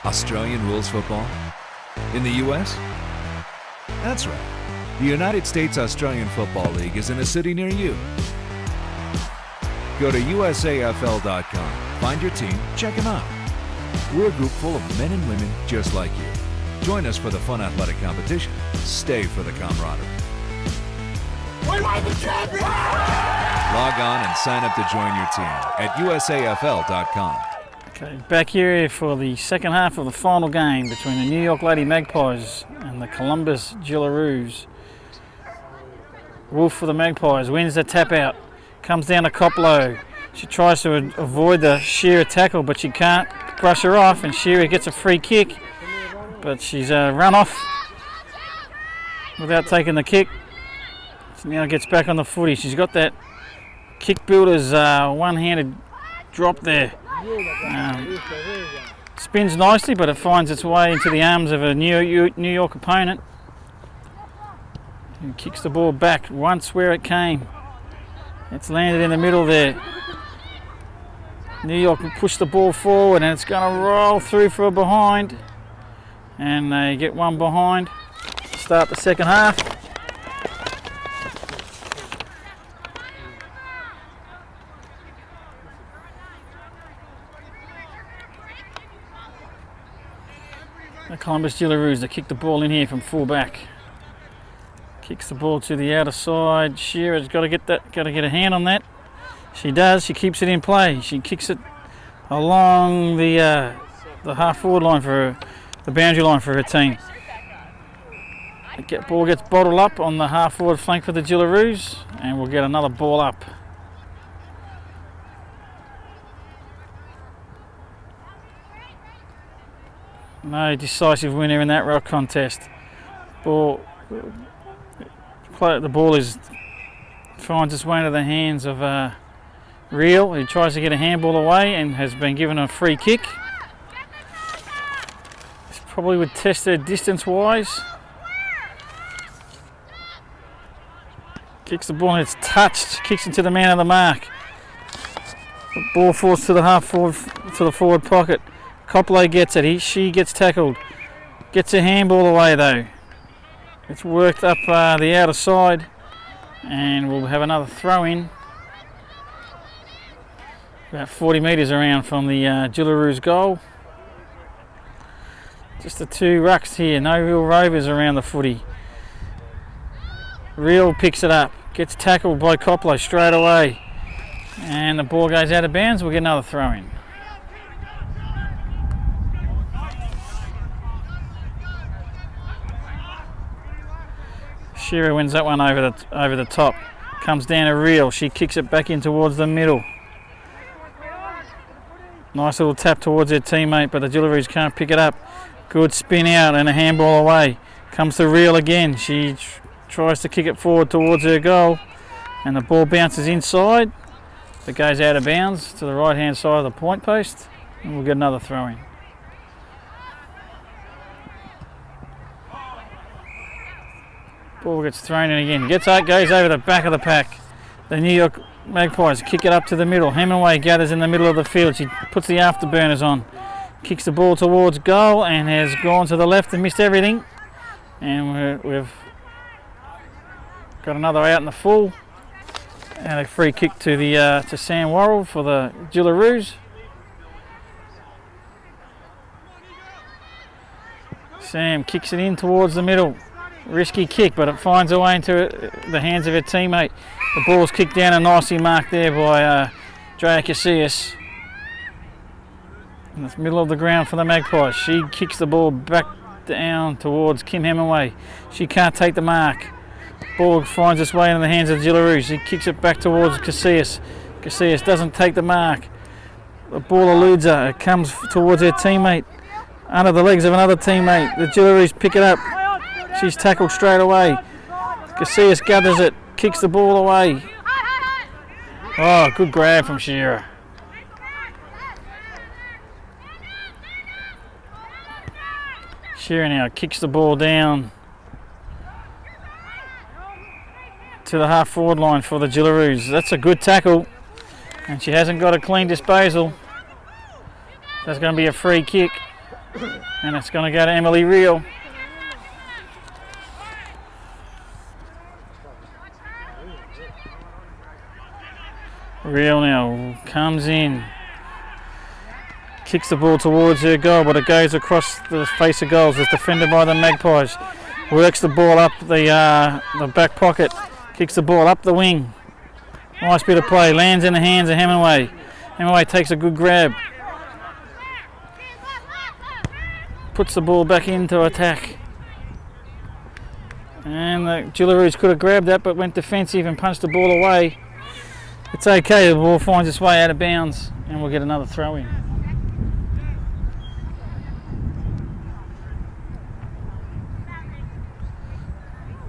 Australian rules football? In the US? That's right. The United States Australian Football League is in a city near you. Go to usafl.com, find your team, check them out. We're a group full of men and women just like you. Join us for the fun athletic competition. Stay for the camaraderie. We are the champions! Log on and sign up to join your team at usafl.com. Okay, back here for the second half of the final game between the New York Lady Magpies and the Columbus Jillaroos. Wolf for the Magpies wins the tap out, comes down to Coplow. She tries to avoid the Shearer tackle, but she can't brush her off, and Shearer gets a free kick, but she's run off without taking the kick. She now gets back on the footy. She's got that kick builder's one-handed drop there. Spins nicely, but it finds its way into the arms of a New York opponent. And kicks the ball back once where it came. It's landed in the middle there. New York will push the ball forward, and it's going to roll through for a behind. And they get one behind to start the second half. The Columbus Jillaroos, they kick the ball in here from full back. Kicks the ball to the outer side. Shearer's got to get a hand on that. She does. She keeps it in play. She kicks it along the half forward line for the boundary line for her team. The ball gets bottled up on the half forward flank for the Jillaroos, and we'll get another ball up. No decisive winner in that rock contest. The ball finds its way into the hands of Real, who tries to get a handball away and has been given a free kick. This probably would test her distance-wise. Kicks the ball and it's touched. Kicks into the man of the mark. The ball falls to the half forward, to the forward pocket. Coplow gets it. She gets tackled. Gets a handball away though. It's worked up the outer side, and we'll have another throw in. About 40 metres around from the Jillaroos goal. Just the two rucks here. No real rovers around the footy. Real picks it up. Gets tackled by Coplow straight away, and the ball goes out of bounds. We'll get another throw in. Shearer wins that one over the top. Comes down to Real. She kicks it back in towards the middle. Nice little tap towards her teammate, but the Jillaroos can't pick it up. Good spin out and a handball away. Comes to Real again. She tries to kick it forward towards her goal, and the ball bounces inside. It goes out of bounds to the right hand side of the point post, and we'll get another throw in. Ball gets thrown in again. Goes over the back of the pack. The New York Magpies kick it up to the middle. Hemingway gathers in the middle of the field. She puts the afterburners on. Kicks the ball towards goal and has gone to the left and missed everything. And we've got another out in the full. And a free kick to Sam Worrell for the Jillaroos. Sam kicks it in towards the middle. Risky kick, but it finds a way into the hands of her teammate. The ball's kicked down and nicely marked there by Drea Casillas. In the middle of the ground for the Magpies. She kicks the ball back down towards Kim Hemingway. She can't take the mark. Ball finds its way into the hands of the Jillaroos. She kicks it back towards Casillas. Casillas doesn't take the mark. The ball eludes her. It comes towards her teammate. Under the legs of another teammate. The Jillaroos pick it up. She's tackled straight away. Casillas gathers it, kicks the ball away. Oh, good grab from Shearer. Shearer now kicks the ball down to the half forward line for the Jillaroos. That's a good tackle, and she hasn't got a clean disposal. That's going to be a free kick. And it's going to go to Emily Reel. Reel now comes in, kicks the ball towards her goal, but it goes across the face of goals. It's defended by the Magpies. Works the ball up the back pocket, kicks the ball up the wing. Nice bit of play, lands in the hands of Hemingway. Hemingway takes a good grab. Puts the ball back into attack. And the Jillaroos could have grabbed that but went defensive and punched the ball away. It's okay, the ball finds its way out of bounds and we'll get another throw in.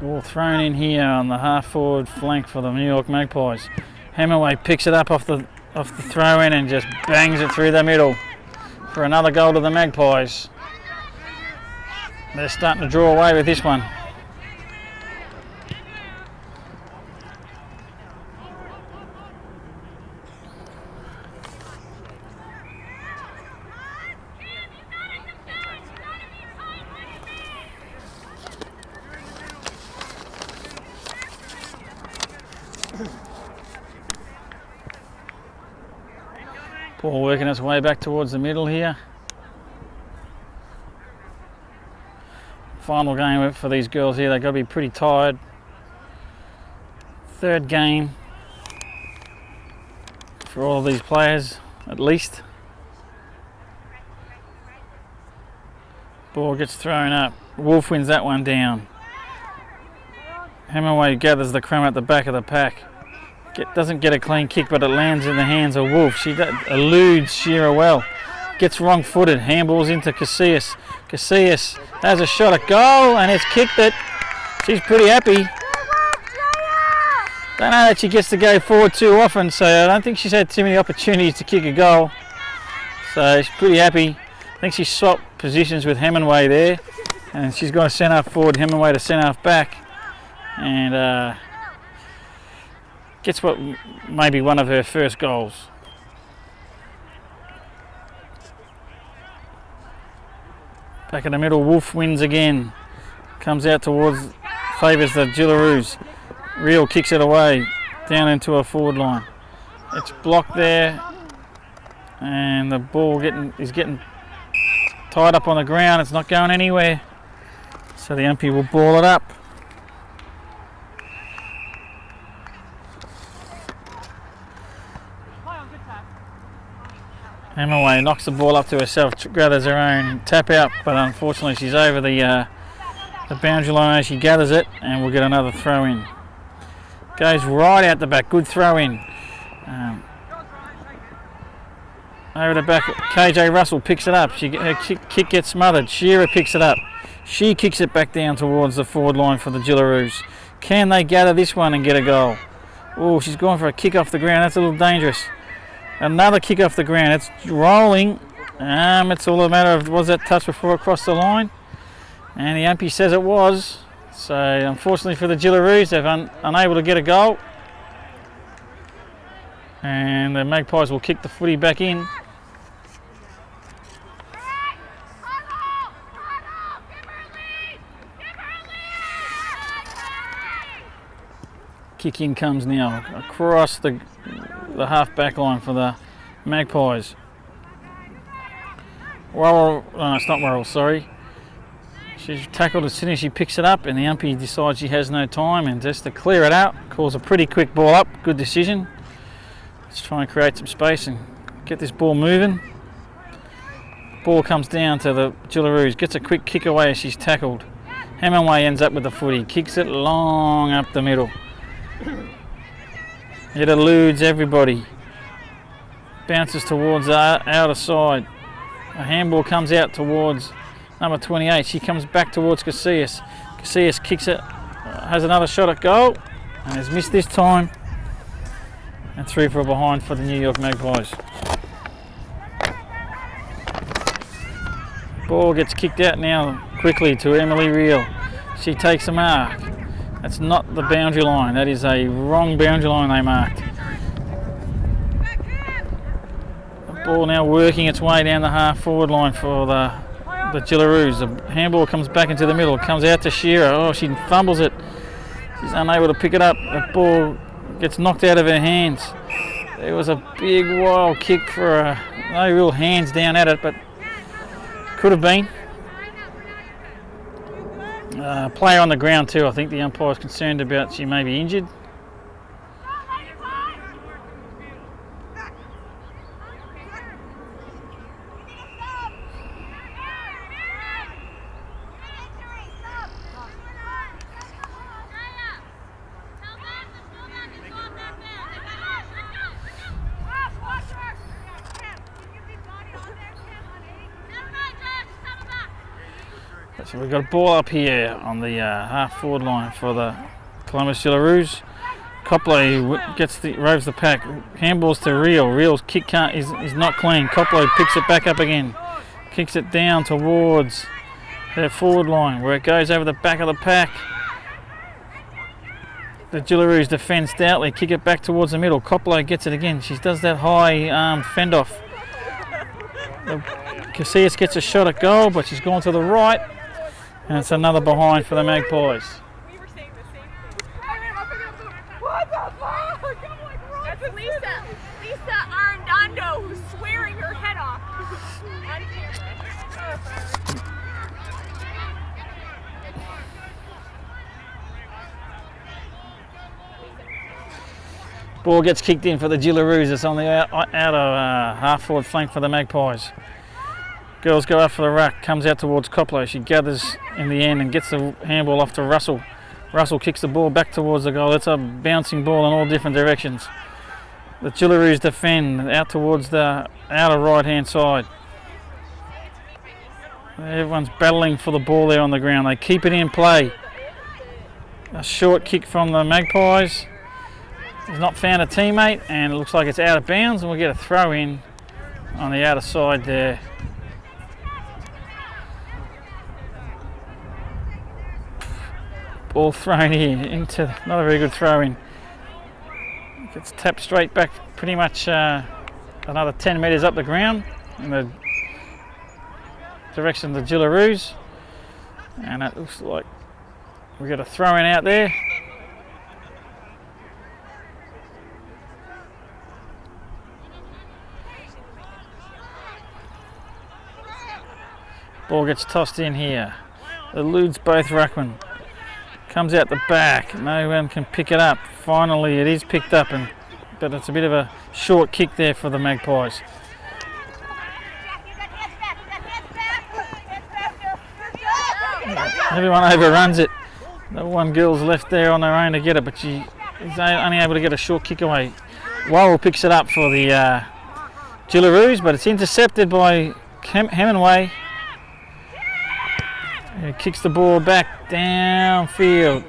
Ball thrown in here on the half forward flank for the New York Magpies. Hemingway picks it up off the throw in and just bangs it through the middle for another goal to the Magpies. They're starting to draw away with this one. Ball working its way back towards the middle here. Final game for these girls here, they've got to be pretty tired. Third game for all of these players, at least. Ball gets thrown up. Wolf wins that one down. Hemingway gathers the crumb at the back of the pack. Doesn't get a clean kick, but it lands in the hands of Wolf. She eludes Shearer well. Gets wrong-footed. Handballs into Casillas. Casillas has a shot at goal, and it's kicked it. She's pretty happy. Don't know that she gets to go forward too often, so I don't think she's had too many opportunities to kick a goal. So she's pretty happy. I think she swapped positions with Hemingway there, and she's going to send half forward, Hemingway to send half back, and gets what maybe one of her first goals. Back in the middle, Wolf wins again. Comes out towards, favours the Jillaroos. Reel kicks it away, down into a forward line. It's blocked there, and the ball is getting tied up on the ground. It's not going anywhere. So the umpire will ball it up. Hemingway knocks the ball up to herself, gathers her own tap out, but unfortunately she's over the boundary line as she gathers it, and we'll get another throw in. Goes right out the back, good throw in. Over the back, KJ Russell picks it up. Her kick gets smothered. Shearer picks it up. She kicks it back down towards the forward line for the Jillaroos. Can they gather this one and get a goal? Oh, she's going for a kick off the ground. That's a little dangerous. Another kick off the ground. It's rolling. It's all a matter of, was that touch before it crossed the line? And the umpire says it was. So unfortunately for the Jillaroos, they're unable to get a goal. And the Magpies will kick the footy back in. Kick in comes now across the half back line for the Magpies. Worrell, no, it's not Worrell, sorry. She's tackled as soon as she picks it up, and the umpire decides she has no time, and just to clear it out, calls a pretty quick ball up. Good decision. Let's try and create some space and get this ball moving. Ball comes down to the Jillaroos, gets a quick kick away as she's tackled. Hemingway ends up with the footy, kicks it long up the middle. It eludes everybody. Bounces towards the outer side. A handball comes out towards number 28. She comes back towards Casillas. Casillas kicks it, has another shot at goal, and has missed this time. And 3 for a behind for the New York Magpies. Ball gets kicked out now quickly to Emily Reel. She takes a mark. That's not the boundary line. That is a wrong boundary line they marked. The ball now working its way down the half forward line for the the Gillaroos. The handball comes back into the middle, comes out to Shearer. Oh, she fumbles it. She's unable to pick it up. That ball gets knocked out of her hands. There was a big wild kick for no real hands down at it, but could have been. Player on the ground too. I think the umpire's concerned about she may be injured. So we've got a ball up here on the half forward line for the Columbus Gillaroos. Copley roves the pack. Handballs to Reel. Reel's kick is not clean. Copley picks it back up again. Kicks it down towards their forward line where it goes over the back of the pack. The Gillaroos defend stoutly. Kick it back towards the middle. Copley gets it again. She does that high fend off. Casillas gets a shot at goal, but she's gone to the right. And it's another behind for the Magpies. We were saying the same thing. What the fuck? That's Lisa Arredondo who's swearing her head off on camera. Ball gets kicked in for the Gillaroos. It's on the outer half forward flank for the Magpies. Girls go up for the ruck, comes out towards Coppola. She gathers in the end and gets the handball off to Russell. Russell kicks the ball back towards the goal. It's a bouncing ball in all different directions. The Gillaroos defend out towards the outer right-hand side. Everyone's battling for the ball there on the ground. They keep it in play. A short kick from the Magpies. He's not found a teammate and it looks like it's out of bounds, and we'll get a throw in on the outer side there. Ball thrown here into, not a very good throw in. Gets tapped straight back pretty much another 10 metres up the ground in the direction of the Gillaroos. And it looks like we got a throw in out there. Ball gets tossed in here. Eludes both ruckmen. Comes out the back. No one can pick it up. Finally, it is picked up, but it's a bit of a short kick there for the Magpies. Everyone overruns it. The one girl's left there on her own to get it, but she is only able to get a short kick away. Worrell picks it up for the Gillaroos, but it's intercepted by Hemingway. He kicks the ball back downfield.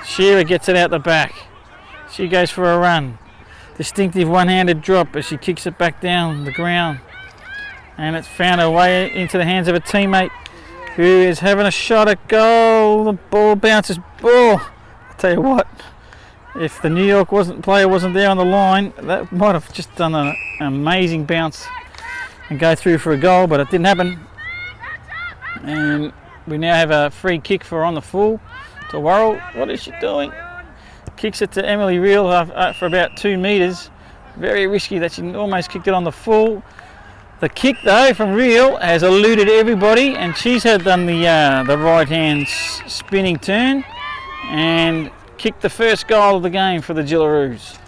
Shearer gets it out the back. She goes for a run. Distinctive one-handed drop as she kicks it back down the ground. And it's found her way into the hands of a teammate who is having a shot at goal. The ball bounces. Oh, I'll tell you what, if the New York player wasn't there on the line, that might have just done an amazing bounce and go through for a goal, but it didn't happen. And we now have a free kick for on the full to Worrell. What is she doing? Kicks it to Emily Reel for about 2 metres. Very risky that she almost kicked it on the full. The kick though from Reel has eluded everybody, and she's done the right hand spinning turn and kicked the first goal of the game for the Gillaroos.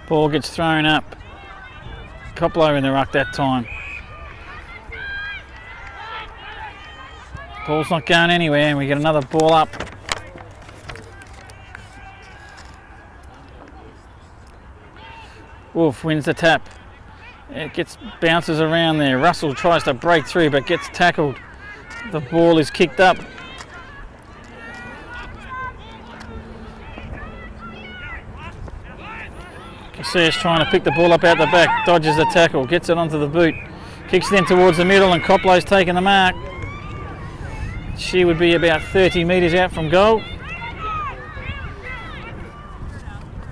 Ball gets thrown up. Coppola in the ruck that time. Ball's not going anywhere, and we get another ball up. Wolf wins the tap. It bounces around there. Russell tries to break through but gets tackled. The ball is kicked up. Casillas trying to pick the ball up out the back, dodges the tackle, gets it onto the boot, kicks it in towards the middle, and Coplow's taking the mark. She would be about 30 metres out from goal.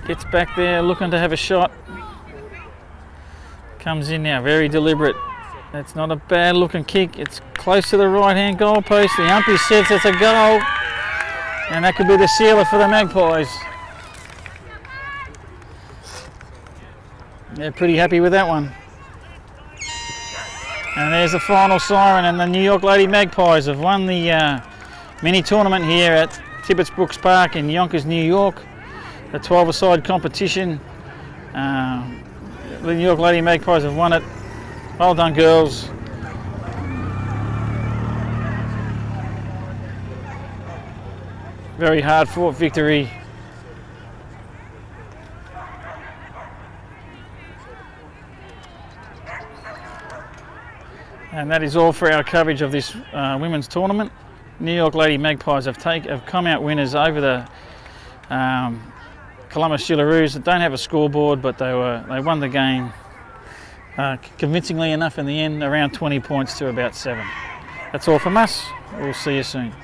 Gets back there looking to have a shot. Comes in now, very deliberate. That's not a bad looking kick. It's close to the right hand goal post. The umpire says it's a goal. And that could be the sealer for the Magpies. They're pretty happy with that one. And there's the final siren, and the New York Lady Magpies have won the mini tournament here at Tibbetts Brooks Park in Yonkers, New York. A 12-a-side competition. The New York Lady Magpies have won it. Well done, girls. Very hard fought victory. And that is all for our coverage of this women's tournament. New York Lady Magpies have come out winners over the Columbus Gillaroos. They don't have a scoreboard, but they won the game convincingly enough in the end, around 20 points to about 7. That's all from us. We'll see you soon.